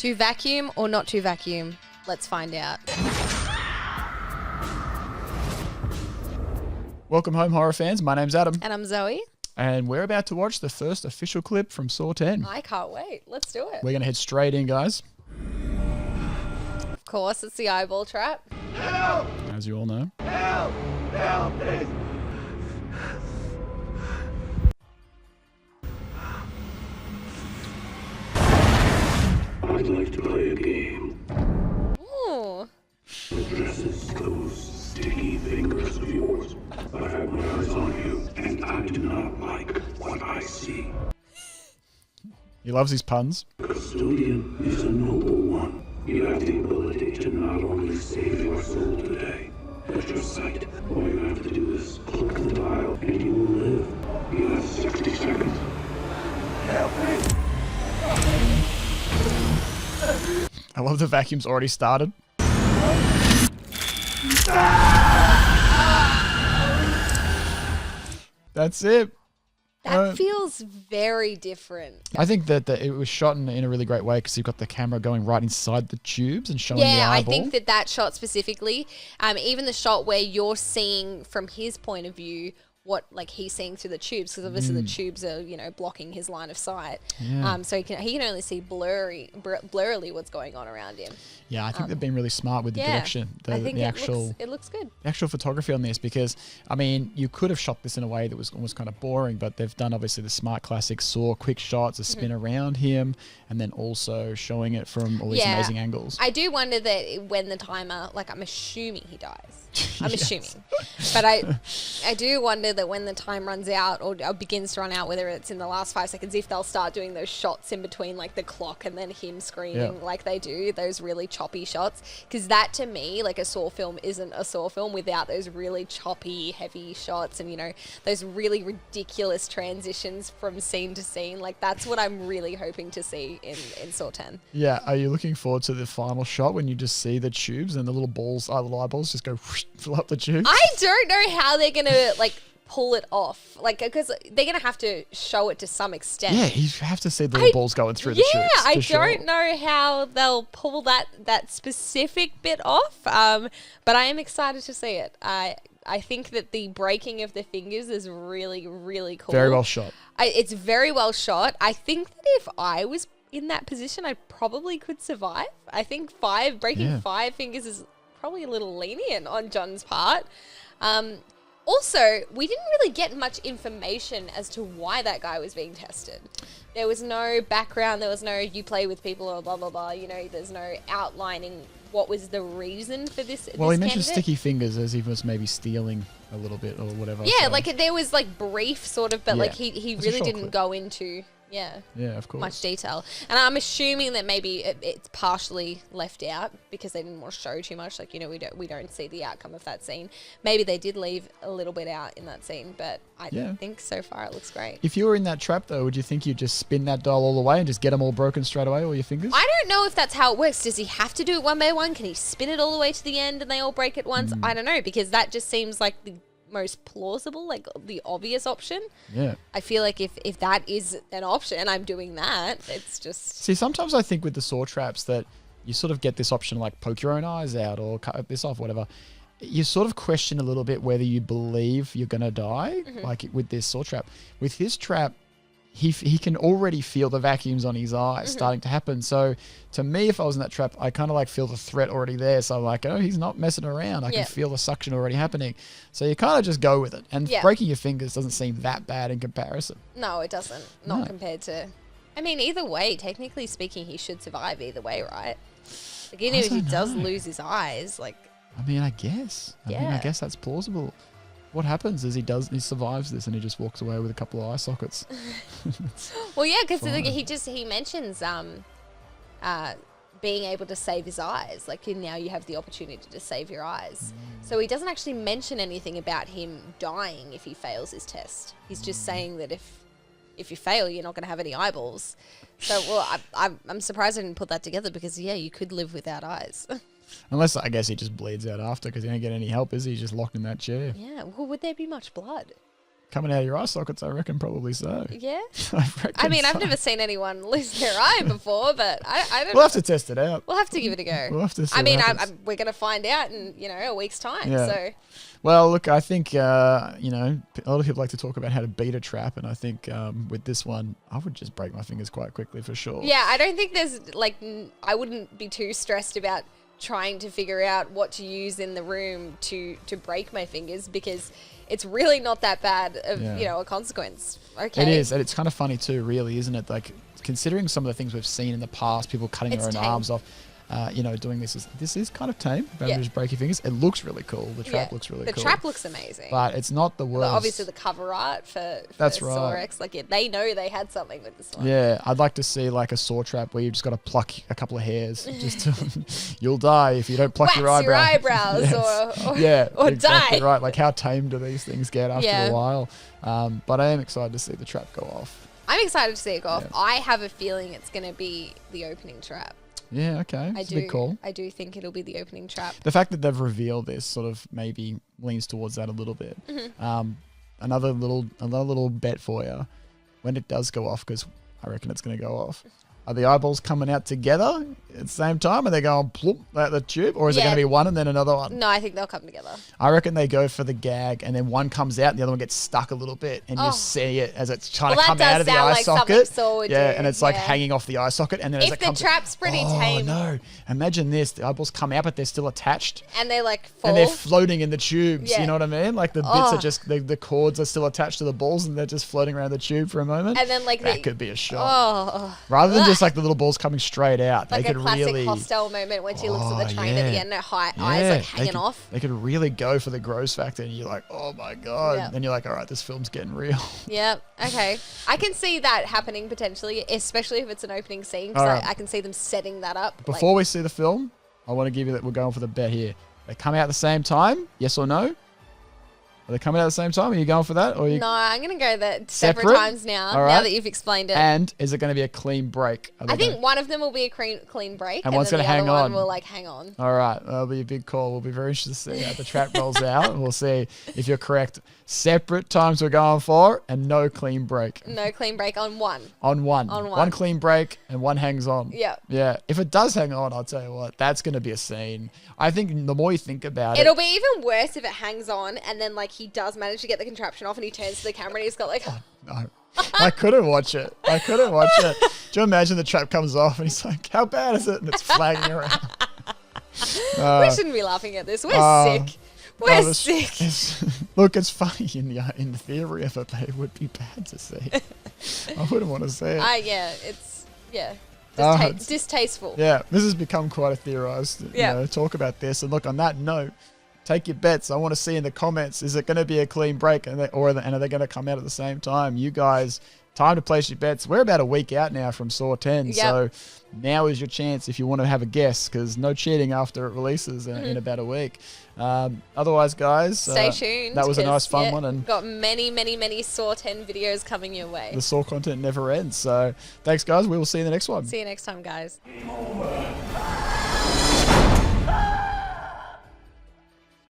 To vacuum or not to vacuum? Let's find out. Welcome home, horror fans. My name's Adam. And I'm Zoe. And we're about to watch the first official clip from Saw 10. I can't wait. Let's do it. We're going to head straight in, guys. Of course, it's the eyeball trap. Help! As you all know. Help! Help me! I'd like to play a game. Ooh. Addresses those sticky fingers of yours. I have my eyes on you, and I do not like what I see. He loves his puns. Custodian is a noble one. You have the ability to not only save your soul today, but your sight. All you have to do is click the dial, and you will live. You have 60 seconds. Help me! I love the vacuum's already started. That's it. That feels very different. I think that it was shot in a really great way because you've got the camera going right inside the tubes and showing the eyeball. I think that shot specifically, even the shot where you're seeing from his point of view what he's seeing through the tubes, because obviously the tubes are blocking his line of sight. Yeah. So he can only see blurrily what's going on around him. Yeah, I think they've been really smart with the direction. I think it looks good. The actual photography on this, because I mean, you could have shot this in a way that was almost kind of boring, but they've done obviously the smart classic Saw quick shots, a spin around him, and then also showing it from all these amazing angles. I do wonder that when the timer, I'm assuming he dies. I'm assuming, but I do wonder that when the time runs out or begins to run out, whether it's in the last 5 seconds, if they'll start doing those shots in between the clock and then him screaming like they do, those really choppy shots. Because that to me, a Saw film isn't a Saw film without those really choppy, heavy shots and, those really ridiculous transitions from scene to scene. That's what I'm really hoping to see in Saw 10. Yeah. Are you looking forward to the final shot when you just see the tubes and the little eyeballs just go whoosh, fill up the tubes? I don't know how they're going to, pull it off, because they're gonna have to show it to some extent. Yeah, you have to see the little balls going through the tubes. Yeah, I don't know how they'll pull that specific bit off, but I am excited to see it. I think that the breaking of the fingers is really, really cool. Very well shot. It's very well shot. I think that if I was in that position, I probably could survive. I think breaking 5 fingers is probably a little lenient on John's part. Also, we didn't really get much information as to why that guy was being tested. There was no background. There was no you play with people or blah, blah, blah. There's no outlining what was the reason for this. Well, he mentioned sticky fingers as he was maybe stealing a little bit or whatever. Yeah, so. there was brief sort of, but he really didn't go into... Yeah, of course. Much detail. And I'm assuming that maybe it's partially left out because they didn't want to show too much. We don't see the outcome of that scene. Maybe they did leave a little bit out in that scene, but I think so far it looks great. If you were in that trap, though, would you think you'd just spin that dial all the way and just get them all broken straight away, all your fingers? I don't know if that's how it works. Does he have to do it one by one? Can he spin it all the way to the end and they all break at once? I don't know, because that just seems like the most plausible, the obvious option. Yeah. I feel like if that is an option, I'm doing that. It's just... See, sometimes I think with the Saw traps that you sort of get this option poke your own eyes out or cut this off, whatever. You sort of question a little bit whether you believe you're going to die, with this Saw trap. With his trap, he can already feel the vacuums on his eyes starting to happen. So to me, if I was in that trap, I kind of feel the threat already there. So I'm like, oh, he's not messing around. I can feel the suction already happening. So you kind of just go with it. And breaking your fingers doesn't seem that bad in comparison. No, it doesn't. Not compared to... I mean, either way, technically speaking, he should survive either way, right? Even if he does lose his eyes, I mean, I guess. I guess that's plausible. What happens is he survives this and he just walks away with a couple of eye sockets. Well, yeah, because he mentions being able to save his eyes. Now you have the opportunity to save your eyes. So he doesn't actually mention anything about him dying if he fails his test. He's just saying that if you fail, you're not going to have any eyeballs. So, I'm surprised I didn't put that together because, you could live without eyes. Unless, I guess, he just bleeds out after because he don't get any help, is he? He's just locked in that chair. Yeah. Well, would there be much blood? coming out of your eye sockets, I reckon probably so. Yeah. I mean, I've so. never seen anyone lose their eye before, but I don't We'll have to test it out. We'll have to give it a go. We'll have to see I mean, what happens. we're going to find out in, a week's time. Yeah. So, Well, look, I think, a lot of people like to talk about how to beat a trap. And I think with this one, I would just break my fingers quite quickly for sure. yeah, I don't think there's I wouldn't be too stressed about trying to figure out what to use in the room to break my fingers, because it's really not that bad of, a consequence. Okay. It is. And it's kind of funny too, really, isn't it? Like, considering some of the things we've seen in the past, people cutting their own arms off, doing this is kind of tame. Just break your fingers. It looks really cool. The trap looks really cool. The trap looks amazing. But it's not the worst. Obviously, the cover art for That's right. sawx, they know they had something with this one. Yeah, I'd like to see like a saw trap where you've just got to pluck a couple of hairs. You'll die if you don't pluck your Wax your eyebrows. eyebrows or exactly die. Right. Like, how tame do these things get after Yeah. a while? But I am excited to see the trap go off. I'm excited to see it go off. Yeah. I have a feeling it's going to be the opening trap. Yeah, okay. It's a big call. I do think it'll be the opening trap. The fact that they've revealed this sort of maybe leans towards that a little bit. Mm-hmm. Another little bet for you. When it does go off, because I reckon it's going to go off, are the eyeballs coming out together at the same time? Are they going plump out the tube? Or is it going to be one and then another one? No, I think they'll come together. I reckon they go for the gag and then one comes out and the other one gets stuck a little bit and you see it as it's trying to come out of the eye socket. And it's like hanging off the eye socket. And then as it comes, the trap's pretty tame. Oh no. Imagine this. The eyeballs come out but they're still attached. And they fall. And they're floating in the tubes. Yeah. You know what I mean? Like the bits are just, the cords are still attached to the balls and they're just floating around the tube for a moment. And then that could be a shot. Rather than just like the little balls coming straight out. Like they a could classic really Hostel moment when she looks at the train at the end, her eyes like hanging off. They could really go for the gross factor and you're like, oh my God. Yep. Then you're like, all right, this film's getting real. Yeah. Okay. I can see that happening potentially, especially if it's an opening scene, because I can see them setting that up. Before we see the film, I want to give you that we're going for the bet here. They come out at the same time, yes or no? Are they coming out at the same time? Are you going for that? Or No, I'm going to go that separate times now, now that you've explained it. And is it going to be a clean break? I think one of them will be a clean break, and one's going to hang the other on. one will hang on. All right, that'll be a big call. We'll be very interested to see how the trap rolls out. We'll see if you're correct. Separate times we're going for, and no clean break. No clean break on one. On one. One clean break and one hangs on. Yeah. Yeah. If it does hang on, I'll tell you what, that's going to be a scene. I think the more you think about it. It'll be even worse if it hangs on and then he does manage to get the contraption off and he turns to the camera and he's got No. I couldn't watch it. Do you imagine the trap comes off and he's like, how bad is it? And it's flagging around. We shouldn't be laughing at this. We're sick. We're sick. Look, it's funny in the theory of it, but it would be bad to see. I wouldn't want to see it. It's distasteful. Yeah, this has become quite a theorized talk about this. And look, on that note, take your bets. I want to see in the comments, is it going to be a clean break and are they going to come out at the same time? You guys, time to place your bets. We're about a week out now from Saw 10, so now is your chance if you want to have a guess, because no cheating after it releases in about a week. Otherwise, guys, stay tuned. That was a nice fun one. And got many Saw 10 videos coming your way. The Saw content never ends. So thanks, guys. We will see you in the next one. See you next time, guys. Game over.